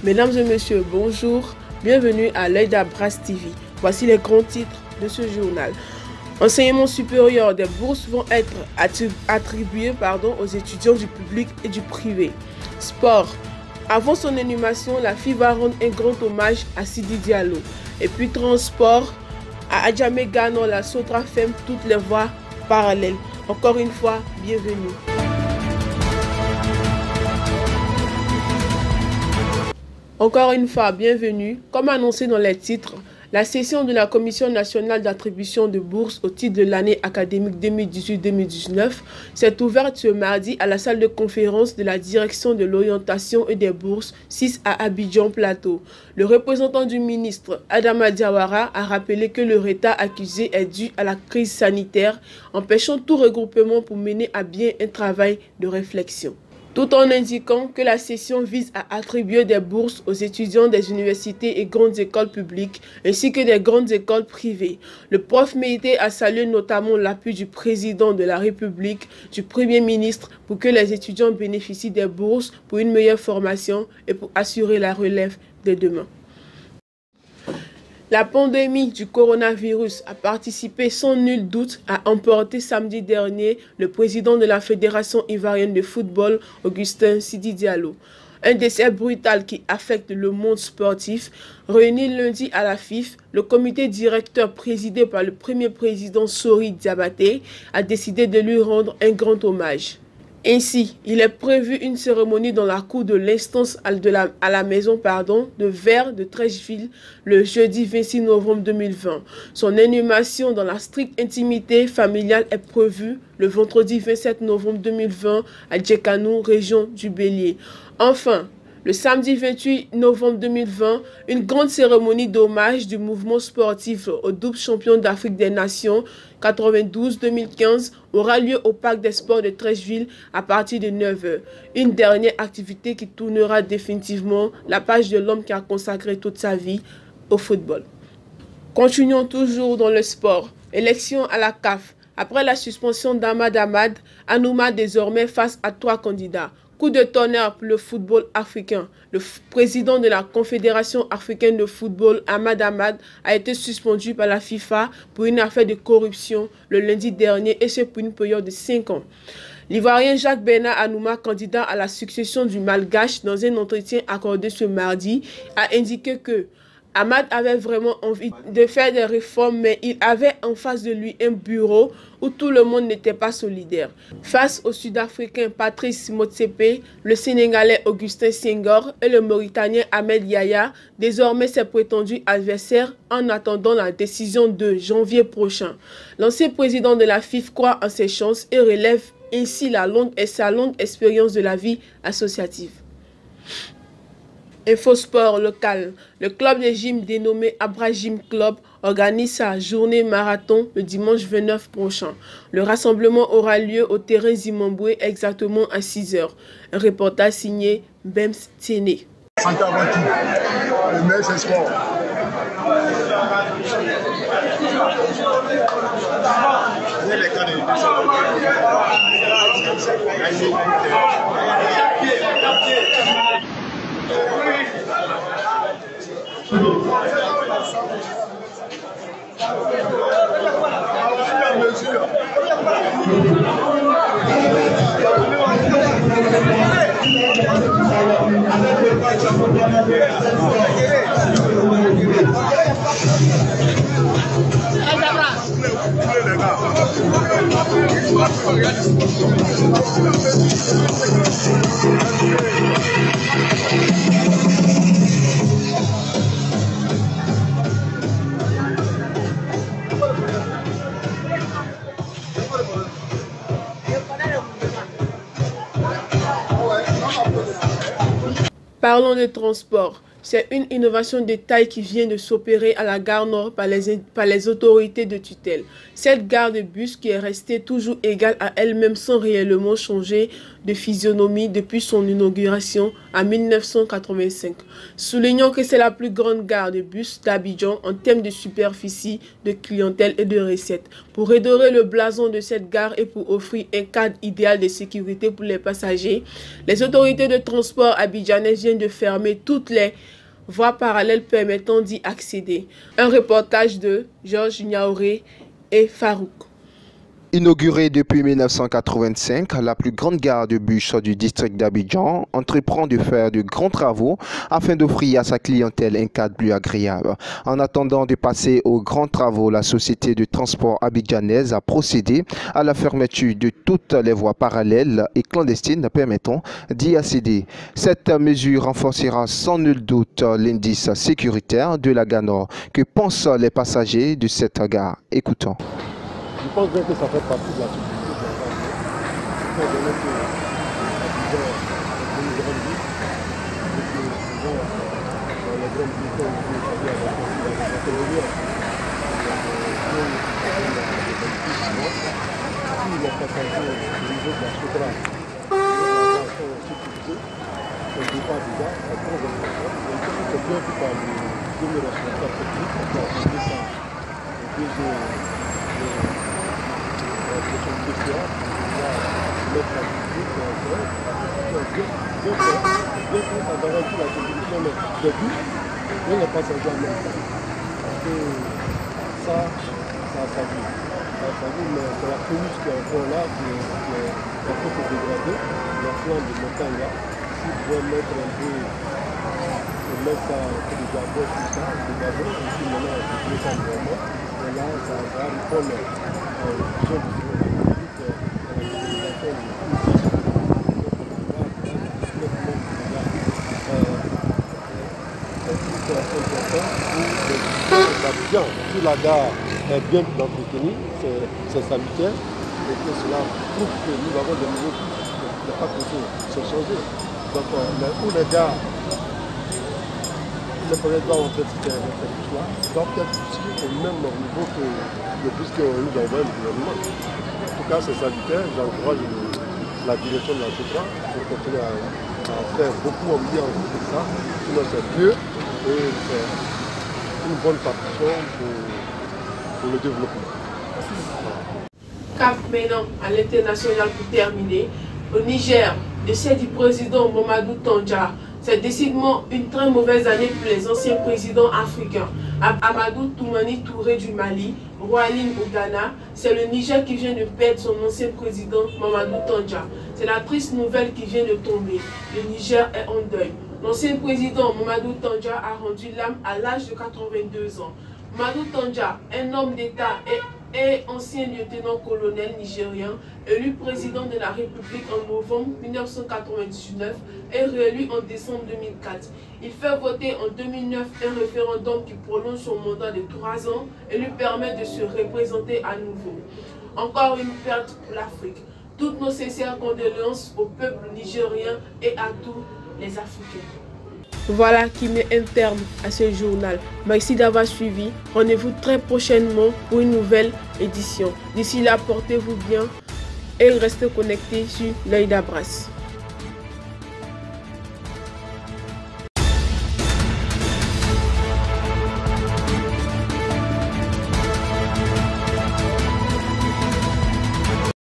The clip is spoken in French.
Mesdames et messieurs, bonjour, bienvenue à l'œil d'Abras TV. Voici les grands titres de ce journal. Enseignement supérieur, des bourses vont être attribuées aux étudiants du public et du privé. Sport, avant son inhumation, la FIF va rendre un grand hommage à Sidi Diallo. Et puis transport, à Adjamé Gano, la Sotra ferme toutes les voies parallèles. Encore une fois, bienvenue. Encore une fois, bienvenue. Comme annoncé dans les titres, la session de la Commission nationale d'attribution de bourses au titre de l'année académique 2018-2019 s'est ouverte ce mardi à la salle de conférence de la direction de l'orientation et des bourses 6 à Abidjan Plateau. Le représentant du ministre, Adama Diawara, a rappelé que le retard accusé est dû à la crise sanitaire, empêchant tout regroupement pour mener à bien un travail de réflexion. Tout en indiquant que la session vise à attribuer des bourses aux étudiants des universités et grandes écoles publiques ainsi que des grandes écoles privées. Le prof Méité a salué notamment l'appui du président de la République, du Premier ministre pour que les étudiants bénéficient des bourses pour une meilleure formation et pour assurer la relève de demain. La pandémie du coronavirus a participé sans nul doute à emporter samedi dernier le président de la Fédération ivoirienne de football, Augustin Sidi Diallo. Un décès brutal qui affecte le monde sportif. Réuni lundi à la FIF, le comité directeur présidé par le premier président Sori Diabaté a décidé de lui rendre un grand hommage. Ainsi, il est prévu une cérémonie dans la cour de l'instance à la maison de Vert de Treichville le jeudi 26 novembre 2020. Son inhumation dans la stricte intimité familiale est prévue le vendredi 27 novembre 2020 à Djekanou, région du Bélier. Enfin, le samedi 28 novembre 2020, une grande cérémonie d'hommage du mouvement sportif au double champion d'Afrique des Nations 92-2015 aura lieu au Parc des Sports de Treichville à partir de 9 h. Une dernière activité qui tournera définitivement la page de l'homme qui a consacré toute sa vie au football. Continuons toujours dans le sport. Élection à la CAF. Après la suspension d'Ahmad Ahmad, Anouma désormais face à 3 candidats. Coup de tonnerre pour le football africain. Le président de la Confédération africaine de football, Ahmad Ahmad, a été suspendu par la FIFA pour une affaire de corruption le lundi dernier et ce pour une période de 5 ans. L'Ivoirien Jacques Bernard Anouma, candidat à la succession du Malgache, dans un entretien accordé ce mardi, a indiqué que Ahmad avait vraiment envie de faire des réformes, mais il avait en face de lui un bureau où tout le monde n'était pas solidaire. Face au Sud-Africain Patrice Motsepe, le Sénégalais Augustin Senghor et le Mauritanien Ahmed Yahya, désormais ses prétendus adversaires en attendant la décision de janvier prochain. L'ancien président de la FIF croit en ses chances et relève ainsi sa longue expérience de la vie associative. Infosport local. Le club de gym dénommé Abra Gym Club organise sa journée marathon le dimanche 29 prochain. Le rassemblement aura lieu au terrain Zimbabwe exactement à 6 h. Un reportage signé Bems Tiene. Santé avant tout. Le meilleur c'est sport. Parlons de transport. C'est une innovation de taille qui vient de s'opérer à la gare Nord par les autorités de tutelle. Cette gare de bus qui est restée toujours égale à elle-même sans réellement changer de physionomie depuis son inauguration en 1985. Soulignons que c'est la plus grande gare de bus d'Abidjan en termes de superficie, de clientèle et de recettes. Pour redorer le blason de cette gare et pour offrir un cadre idéal de sécurité pour les passagers, les autorités de transport abidjanaises viennent de fermer toutes les voies parallèles permettant d'y accéder. Un reportage de Georges Niaouré et Farouk. Inaugurée depuis 1985, la plus grande gare de bus du district d'Abidjan entreprend de faire de grands travaux afin d'offrir à sa clientèle un cadre plus agréable. En attendant de passer aux grands travaux, la société de transport abidjanaise a procédé à la fermeture de toutes les voies parallèles et clandestines permettant d'y accéder. Cette mesure renforcera sans nul doute l'indice sécuritaire de la gare Nord. Que pensent les passagers de cette gare? Écoutons. Je pense bien que ça fait partie de la sécurité de la gare. Étant donné que Abidjan est une grande ville, et que souvent dans les grandes villes, comme vous le savez, avec la ferroviaire, si les passagers au niveau de la Sotra sont sécurisés, au départ du gare, c'est très important. Et comme c'est bien vu par les deux responsables techniques, on peut appliquer ça au deuxième. Mais c'est la police qui est encore là, qui est en train de se dégrader. Le flanc de montagne là, s'ils pouvaient mettre un peu, mettre ça un peu de gazon, tout ça, de gazon, et puis maintenant on peut ça vraiment. Et là, ça va répondre si la gare est bien entretenue, c'est salutaire et que cela prouve que nous avons des nouveaux bus. Il n'y a pas que se changer. Donc, où les gares, les projets doivent en fait citer ces bus-là, doivent être aussi au même niveau que le bus que nous envoie le gouvernement. En tout cas, c'est salutaire. J'encourage la direction de la Sotra pour continuer à faire beaucoup en lien avec ça. Sinon, c'est mieux et c'est une bonne partition pour le développement. Cap maintenant à l'international pour terminer. Au Niger, décès du président Mamadou Tandja. C'est décidément une très mauvaise année pour les anciens présidents africains. Amadou Toumani Touré du Mali, Roaline au Ghana, c'est le Niger qui vient de perdre son ancien président Mamadou Tandja. C'est la triste nouvelle qui vient de tomber. Le Niger est en deuil. L'ancien président Mamadou Tandja a rendu l'âme à l'âge de 82 ans. Mamadou Tandja, un homme d'État et ancien lieutenant-colonel nigérien, élu président de la République en novembre 1999 et réélu en décembre 2004. Il fait voter en 2009 un référendum qui prolonge son mandat de 3 ans et lui permet de se représenter à nouveau. Encore une perte pour l'Afrique. Toutes nos sincères condoléances au peuple nigérien et à tous les Africains. Voilà qui met un terme à ce journal. Merci d'avoir suivi. Rendez-vous très prochainement pour une nouvelle édition. D'ici là, portez-vous bien et restez connectés sur l'œil d'Abras.